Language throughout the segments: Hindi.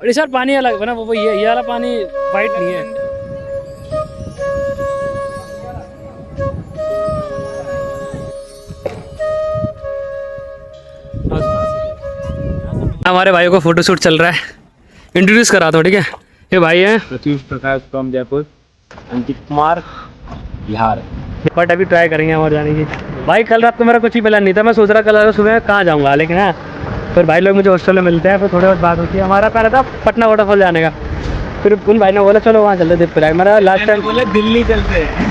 और इस बार पानी अलग है ना, वो ये वाला पानी वाइट नहीं है। हमारे भाइयों को फोटोशूट चल रहा है, इंट्रोड्यूस करा दो। ठीक है, ये भाई हैं प्रत्युष प्रकाश फ्रॉम जयपुर, अंकित कुमार बिहार। बट अभी ट्राई करेंगे हमारे जाने की। भाई कल रात को मेरा कुछ ही प्लान नहीं था, मैं सोच रहा कल सुबह कहाँ जाऊँगा, लेकिन है फिर भाई लोग मुझे हॉस्टल में मिलते हैं, फिर थोड़ी बहुत बात होती है। हमारा प्लान था पटना वाटरफॉल जाने का, फिर उन भाई ने बोला चलो वहाँ चलते देव प्रयाग। मेरा लास्ट टाइम बोले दिल्ली चलते हैं।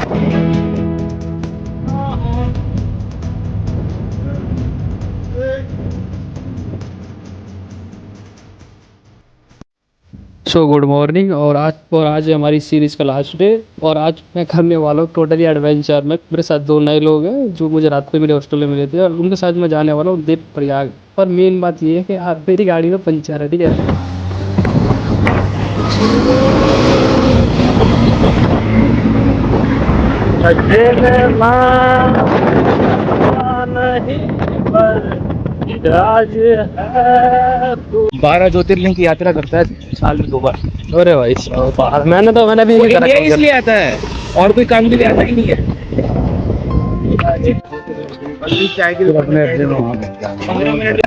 सो गुड मॉर्निंग, और आज हमारी सीरीज़ का लास्ट डे, और आज मैं करने वाला हूँ टोटली एडवेंचर में। मेरे साथ 2 नए लोग हैं जो मुझे रात को मेरे हॉस्टल में मिले थे, और उनके साथ मैं जाने वाला हूँ देव प्रयाग। और मेन बात ये है कि आप मेरी गाड़ी में पंचर है। ठीक है, बारह ज्योतिर्लिंग की यात्रा करता है साल में 2 बार। अरे भाई मैंने भी यही करा है। इसलिए आता है और कोई काम के लिए आता ही नहीं है। चाय के अपने 15 मिनट।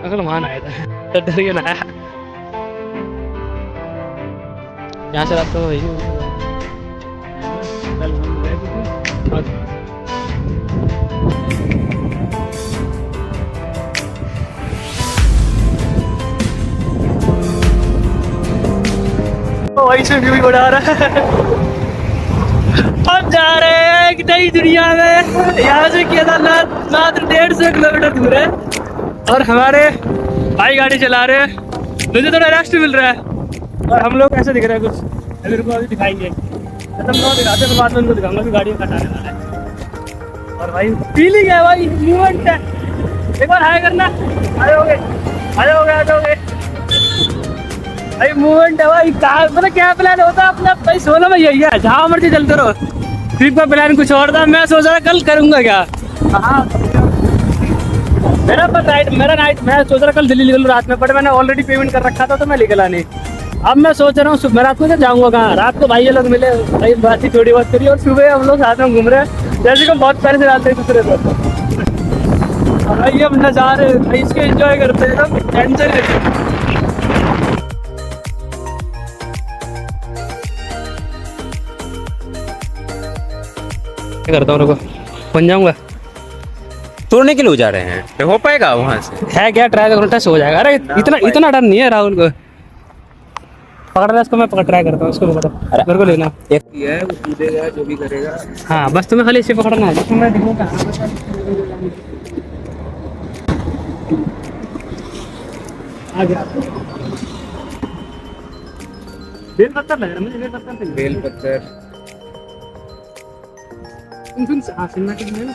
असल मान आया था, डर गया ना। यहाँ से रात को वही वही से व्यू बना रहा है। हम जा रहे हैं एक नई दुनिया में। यहाँ से केदारनाथ मात्र 150 किलोमीटर दूर है, और हमारे भाई गाड़ी चला रहे हैं। मुझे थोड़ा रेस्ट मिल रहा है, और हम लोग ऐसे दिख रहे हैं कुछ। मेरे को अभी दिखाएंगे, खत्म ना दिखाते तो बाद में उनको दिखाऊंगा कि गाड़ी में कटाने वाला है। और भाई फीलिंग है भाई, मूवमेंट है। एक बार हाय करना, आयोगे भाई, मूवमेंट है भाई। मतलब क्या प्लान होता है अपना भाई, सोना में यही है, जहाँ मर्जी चलते रहो। ट्रिप का प्लान कुछ और था, मैं सोच रहा कल करूँगा क्या। हाँ मेरा नाइट मैं सोच रहा कल दिल्ली निकलूँ रात में, बट मैंने ऑलरेडी पेमेंट कर रखा था तो मैं निकला नहीं। अब मैं सोच रहा हूँ मैं रात को जाऊँगा कहाँ। रात को भाई ये लोग मिले, भाई बात ही थोड़ी बहुत करी, और सुबह हम लोग साथ में घूम रहे हैं जैसे कि बहुत पहले से जाते हैं दूसरे पर। भाई अब नज़ारे भाई इसके एंजॉय करते हैं, हम टेंशन लेते। करता हूँ, बन जाऊंगा। तोड़ने के लिए जा रहे हैं, हो पाएगा वहाँ से? है क्या ट्राई करूँ, टच हो जाएगा। अरे इतना डर नहीं है राहुल को। पकड़ना इसको, मैं ट्राई करता हूँ। उसको पकड़ो, मेरे को लेना एक है, वो कूदेगा जो भी करेगा। हाँ बस तुम्हें खाली इसे पकड़ना है, जिसमें मैं दिखूँगा। आ गया। बेल पत्थर लग रहा है मुझे, बेल पत्थर सिनेमैटिक में ना।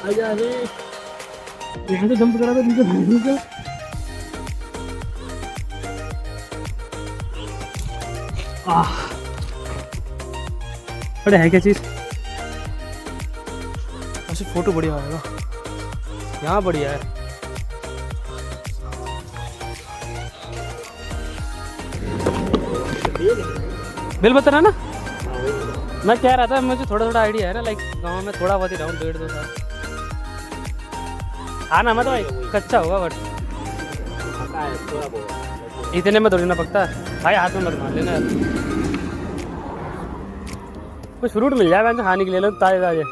आजा रे, यहाँ से जंप करा था नीचे भागने का। अरे है क्या चीज? ऐसे फोटो बढ़िया आएगा, यहाँ बढ़िया है। बिल बता रहा ना, मैं कह रहा था मुझे थोड़ा आइडिया है ना, लाइक गाँव में थोड़ा बहुत ही रहूँ 1.5-2 साल। हाँ ना, मैं तो भाई कच्चा होगा, बट इतने में थोड़ी ना पकता भाई। हाथ में मत मार लेना, कुछ फ्रूट मिल जाए मैं खाने के लिए। लोग ताजे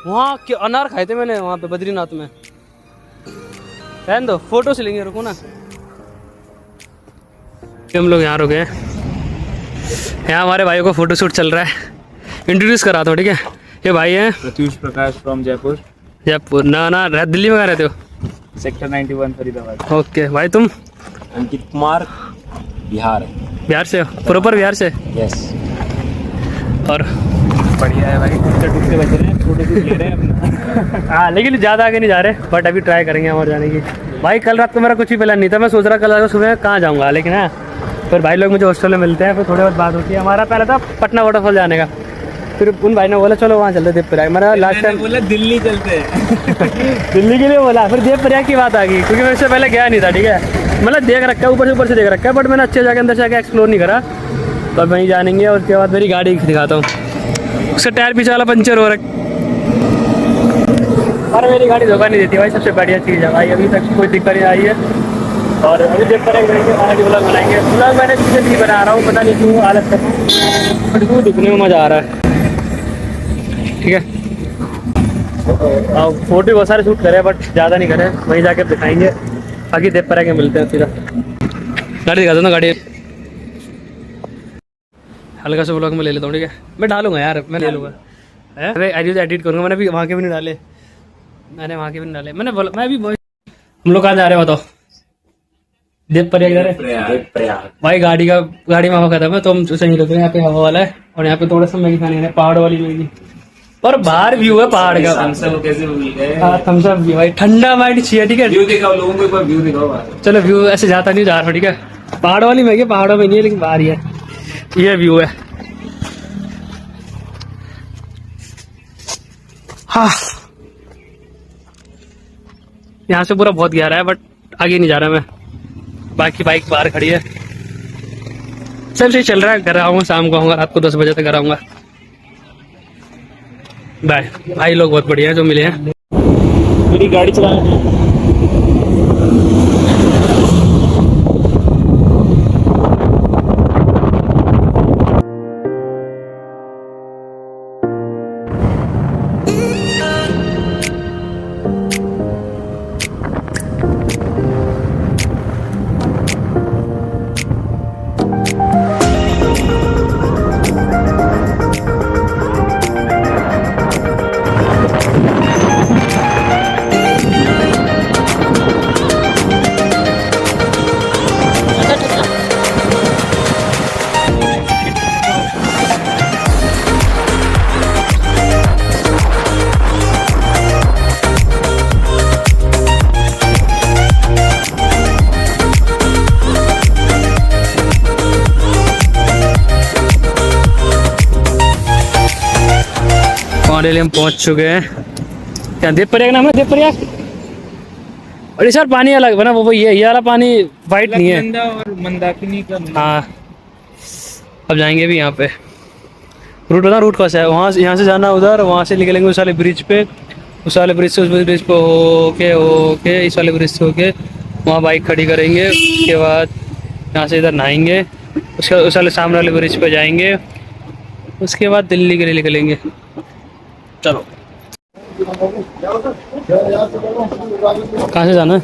वहाँ के अनार खाए थे मैंने वहाँ पे बद्रीनाथ में। रहने दो, फोटो से लेंगे, रुको ना। हम लोग यहाँ रुके हैं, यहाँ हमारे भाइयों को फोटोशूट चल रहा है, इंट्रोड्यूस करा दो। ठीक है, ये भाई हैं प्रत्युष प्रकाश फ्रॉम जयपुर। ना दिल्ली में कहाँ रहते हो? सेक्टर 91 फरीदाबाद। ओके भाई, तुम? अंकित कुमार बिहार से हो? प्रॉपर बिहार से? यस। और बढ़िया है भाई, डूबते बच रहे हैं, फोटो शूट ले रहे हैं अपना। हाँ लेकिन ज़्यादा आगे नहीं जा रहे, बट अभी ट्राई करेंगे हमारे जाने की। भाई कल रात को मेरा कुछ ही प्लान नहीं था, मैं सोच रहा कल सुबह कहाँ जाऊँगा, लेकिन है फिर भाई लोग मुझे हॉस्टल में मिलते हैं, फिर थोड़ी बहुत बात होती है। हमारा पहले था पटना वाटरफॉल जाने का, फिर उन भाई ने बोला चलो वहाँ चलते देवप्रयाग। मेरा लास्ट टाइम बोला दिल्ली चलते हैं। दिल्ली के लिए बोला, फिर देवप्रयाग की बात आ गई, क्योंकि मैं इससे पहले गया नहीं था। ठीक है, मतलब देख रखा है, ऊपर से देख रखा है, बट मैंने अच्छे जाके अंदर जाके एक्सप्लोर नहीं करा। तो अब वहीं जानेंगे। और उसके बाद मेरी गाड़ी दिखाता हूँ, उसका टायर पीछे वाला पंचर हो रहा है, और मेरी गाड़ी धोखा नहीं देती भाई, सबसे बढ़िया चीज़ है भाई। अभी तक कोई दिक्कत नहीं आई है। और अभी देवप्रयाग जाएंगे, हमारा भी व्लॉग बनाएंगे। व्लॉग मैंने पीछे नहीं बना रहा हूँ, पता नहीं क्यों हालत कर, बट क्यों दिखने में मज़ा आ रहा है। ठीक है, अब फोटो बहुत सारे शूट करें, बट ज़्यादा नहीं करें, वहीं जाके दिखाएंगे। बाकी देवप्रयाग के मिलते हैं सीधा। गाड़ी दिखा दो ना, गाड़ी हल्का सा व्लॉग में ले लेता हूँ। ठीक है, मैं डालूंगा यार, मैं ले लूँगा। अरे एडिट करूँगा, मैंने भी वहाँ के भी नहीं डाले, मैं भी हम लोग कहाँ जा रहे हैं बताओ? देवप्रयाग जा रहे हैं भाई। गाड़ी में हवा खत्म है, तो हम सही रुक रहे हैं। यहाँ पे हवा वाला है, और यहाँ पे थोड़ा सा मैगी खाने, पहाड़ वाली मैगी, और बाहर व्यू है पहाड़ का। कैसे भूल गए? थम्स अप भी भाई, ठंडा माइंड चाहिए। ठीक है, व्यू दिखाओ लोगों को, एक बार व्यू दिखाओ। चलो व्यू ऐसे जाता नहीं जा रहा। ठीक है, पहाड़ वाली मैगी पहाड़ों में नहीं है, लेकिन बाहर ही है। ये व्यू है। हाँ, यहाँ से पूरा बहुत गहरा है, बट आगे नहीं जा रहा मैं। बाकी बाइक बाहर खड़ी है, सब सही चल रहा है। घर आऊँगा, शाम को आऊँगा, रात को 10 बजे तक घर आऊँगा। बाय। भाई लोग बहुत बढ़िया है जो मिले हैं। मेरी गाड़ी चलाने हम पहुंच चुके हैं। क्या देवप्रयाग नाम है? देवप्रयाग। और सर पानी अलग बना, वो ये वाला पानी वाइट नहीं है, और मंदाकिनी का। हाँ, अब जाएंगे भी यहाँ पे। रूट बता, रूट कौन सा है? वहाँ यहाँ से जाना उधर, वहाँ से निकलेंगे उस वाले ब्रिज पे, उस वाले ब्रिज से उस ब्रिज पे होके इस वाले ब्रिज से होके वहाँ बाइक खड़ी करेंगे। उसके बाद यहाँ से इधर नहाएंगे, उसके उस वाले सामने वाले ब्रिज पे जाएंगे, उसके बाद दिल्ली के लिए निकलेंगे। चलो, कहाँ से जाना है?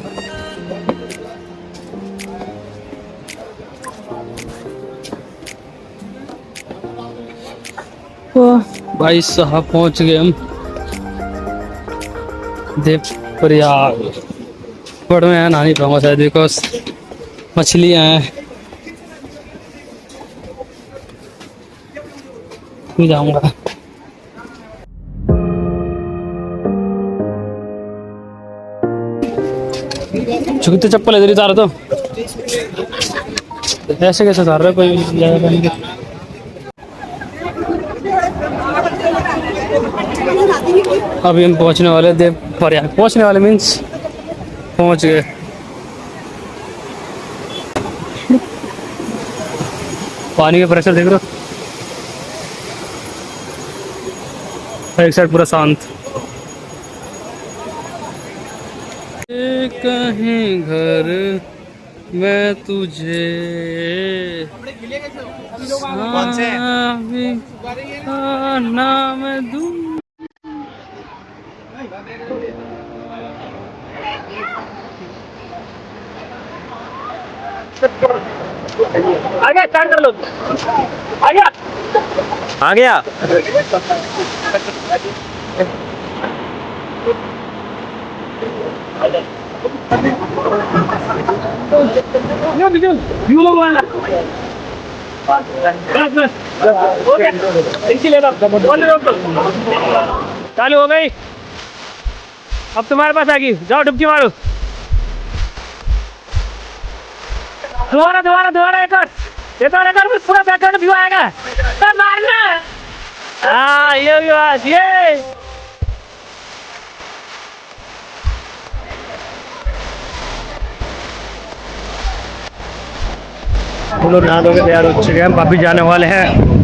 भाई साहब पहुंच गए हम देवप्रयाग। बट मैं यहाँ नहा नहीं पाऊंगा शायद, बिकॉज मछलियाँ हैं। नहीं जाऊंगा। चुकते चप्पल इधर ही उतारो, तो ऐसे कैसे उतार रहा है कोई ज़्यादा पहन के? अभी हम पहुंचने वाले देवप्रयाग, पहुंचने वाले मीन्स पहुंच गए। पानी का प्रेशर देख रहे हो, एक साइड पूरा शांत। कहीं घर मैं तुझे नाम दूं। आगे स्टार्ट कर लो। आ गया। व्यू लोग वाला चालू हो गई। अब तुम्हारे पास आ गई, जाओ डुबकी मारो। दोबारा दोबारा दोबारा एक और। ये तो अगर पूरा बैकग्राउंड व्यू आएगा तो मारना। हाँ ये भी बात ये। हम लोग नहा धो के तैयार हो चुके हैं, वापिस जाने वाले हैं।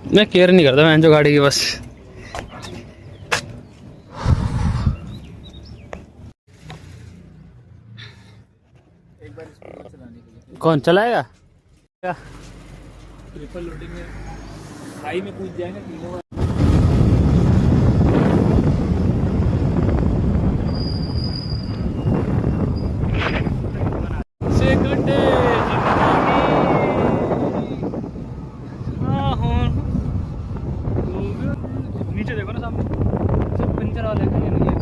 मैं केयर नहीं करता मैं जो गाड़ी की बस। एक बार इसको चलाने के लिए कौन चलाएगा क्या? ट्रिपल लोडिंग में हाई में कूद जाएंगे तीनों बार। नीचे देखो ना सामने सब पंचर वाले हैं, ये नहीं है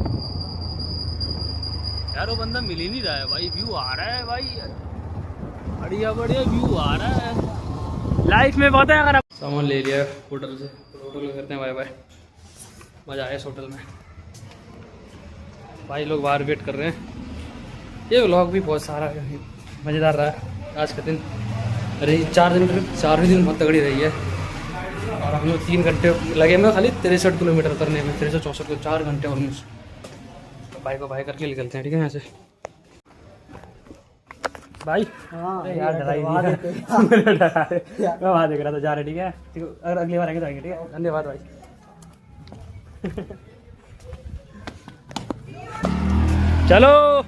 यार। वो बंदा मिल ही नहीं रहा है भाई। व्यू आ रहा है भाई, बढ़िया बढ़िया व्यू आ रहा है। लाइफ में बहुत है। अगर आप सामान ले लिया होटल से, तो होटल में करते हैं बाय बाय। मज़ा आया इस होटल में। भाई लोग बाहर वेट कर रहे हैं। ये व्लॉग भी बहुत सारा मज़ेदार रहा है आज का दिन। अरे 4 दिन 4 दिन बहुत तगड़ी रही है। और हम लोग 3 घंटे लगे हमें खाली 63 किलोमीटर उतरने में, 63-64 को 4 घंटे ऑलमोस्ट। भाई को भाई करके निकलते हैं, ठीक है यहाँ से। भाई हाँ यार डराई मैं वहाँ देख रहा था जा रहे, ठीक है। अगर अगली बार आएंगे तो आएंगे, ठीक है। धन्यवाद भाई। चलो